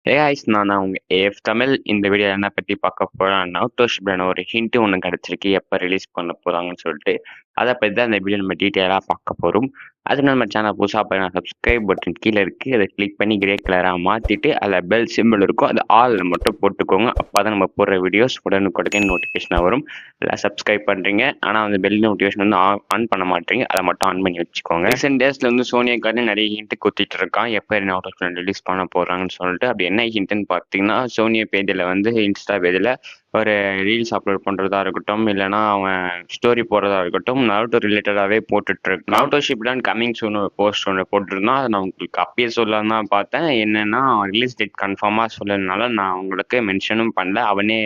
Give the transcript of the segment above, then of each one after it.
நான் உங்க ஏஎஃப் தமிழ். இந்த வீடியோல என்ன பத்தி பார்க்க போறோம்னா, நவுட்டோஷிப்ல ஒரு ஹிண்ட் ஒண்ணு கிடைச்சிருக்கு. எப்ப ரிலீஸ் பண்ண போறாங்கன்னு சொல்லிட்டு. அத பத்தி தான் இந்த வீடியோ நம்ம டீட்டெயிலா பார்க்க போறோம். அதுக்கு நம்ம சேனல் புதுசா பாத்தீங்கன்னா சப்ஸ்கிரைப் பட்டன் கீழ இருக்கு. அத கிளிக் பண்ணி கிரே கலரா மாத்திட்டு, அதுல பெல் சிம்பல் இருக்கும். அது ஆல்ல மட்டும் போட்டுக்கோங்க. அப்பதான் நம்ம போடுற வீடியோஸ் உடனுக்குடன் நோட்டிஃபிகேஷனா வரும். எல்லாம் சப்ஸ்கிரைப் பண்றீங்க. ஆனா அந்த பெல் நோட்டிஃபிகேஷன் வந்து ஆன் பண்ண மாட்டீங்க. அத மட்டும் ஆன் பண்ணி வச்சுக்கோங்க. ரீசென்ட் டேஸ்ல வந்து சோனியா கார்டு நிறைய ஹிண்ட் குத்திட்டு இருக்கான். எப்ப நவுட்டோஷிப்ல ரிலீஸ் பண்ண போறாங்கன்னு சொல்லிட்டு. அப்படி என்ன ஹிண்ட்னு பார்த்தீங்கன்னா, சோனியா பேஜ்ல வந்து இன்ஸ்டா பேஜ்ல ஒரு ரீல்ஸ் அப்லோட் பண்றதா இருக்கட்டும், இல்லைன்னா அவன் ஸ்டோரி போடுறதா இருக்கட்டும், நருட்டோ ரிலேட்டடாவே போட்டுட்டு இருக்கான். நருட்டோ ஷிப்டன் கமிங் சூன் ஒரு போஸ்ட் ஒன்று போட்டிருந்தான். அதை நான் உங்களுக்கு அப்பயே சொல்லலாம் தான் பார்த்தேன். என்னன்னா ரிலீஸ் டேட் கன்ஃபார்மா சொல்லனால நான் உங்களுக்கு மென்ஷனும் பண்ணல. அவனே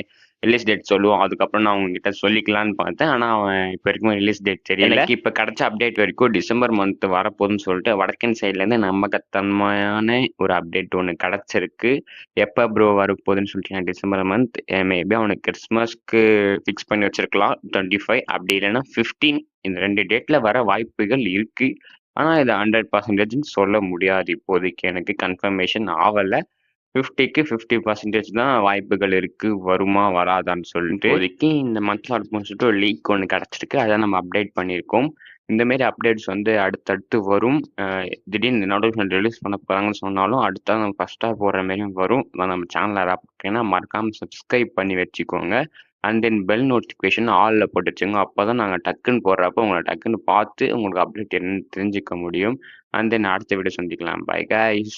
ரிலீஸ் டேட் சொல்லுவான். அதுக்கப்புறம் நான் உங்ககிட்ட சொல்லிக்கலான்னு பார்த்தேன். ஆனா அவன் இப்போ வரைக்கும் ரிலீஸ் டேட் தெரியல. எனக்கு இப்போ கிடைச்ச அப்டேட் வரைக்கும் டிசம்பர் மந்த் வரப்போகுதுன்னு சொல்லிட்டு வடக்கன் சைட்லேருந்து நம்பகத்தன்மையான ஒரு அப்டேட் ஒன்று கிடைச்சிருக்கு. எப்போ ப்ரோ வரப்போகுதுன்னு சொல்லிட்டு டிசம்பர் மந்த் மேபி அவனுக்கு கிறிஸ்மஸ்க்கு ஃபிக்ஸ் பண்ணி வச்சிருக்கலாம். 25 அப்படி இல்லைன்னா 15. இந்த 2 டேட்ல வர வாய்ப்புகள் இருக்கு. ஆனா இது 100% சொல்ல முடியாது. இப்போதைக்கு எனக்கு கன்ஃபர்மேஷன் ஆவல. 50க்கு 50% தான் வாய்ப்புகள் இருக்கு. வருமா வராதான்னு சொல்லிட்டு. இப்போதைக்கு இந்த மந்த்ல வரும்னு சொல்லிட்டு ஒரு லீக் ஒண்ணு கிடைச்சிருக்கு. அத நம்ம அப்டேட் பண்ணியிருக்கோம். இந்த மாரி அப்டேட்ஸ் வந்து அடுத்தடுத்து வரும். திடீர்னு நோட்டிஃபிகேஷன் ரிலீஸ் பண்ண போறாங்கன்னு சொன்னாலும், அடுத்தது நம்ம ஃபர்ஸ்ட்டா போடுற மாரியும் வரும். நம்ம சேனல பார்த்தீங்கன்னா மறக்காம சப்ஸ்கிரைப் பண்ணி வச்சுக்கோங்க. அண்ட் தென் பெல் நோட்டிஃபிகேஷன் ஆல்ல போட்டு வச்சுக்கோங்க. அப்பதான் நாங்க டக்குன்னு போடுறப்போ உங்கள டக்குன்னு பார்த்து உங்களுக்கு அப்டேட் என்னன்னு தெரிஞ்சுக்க முடியும். அண்ட் தென் அடுத்த வீடியோ சந்திக்கலாம். By guys.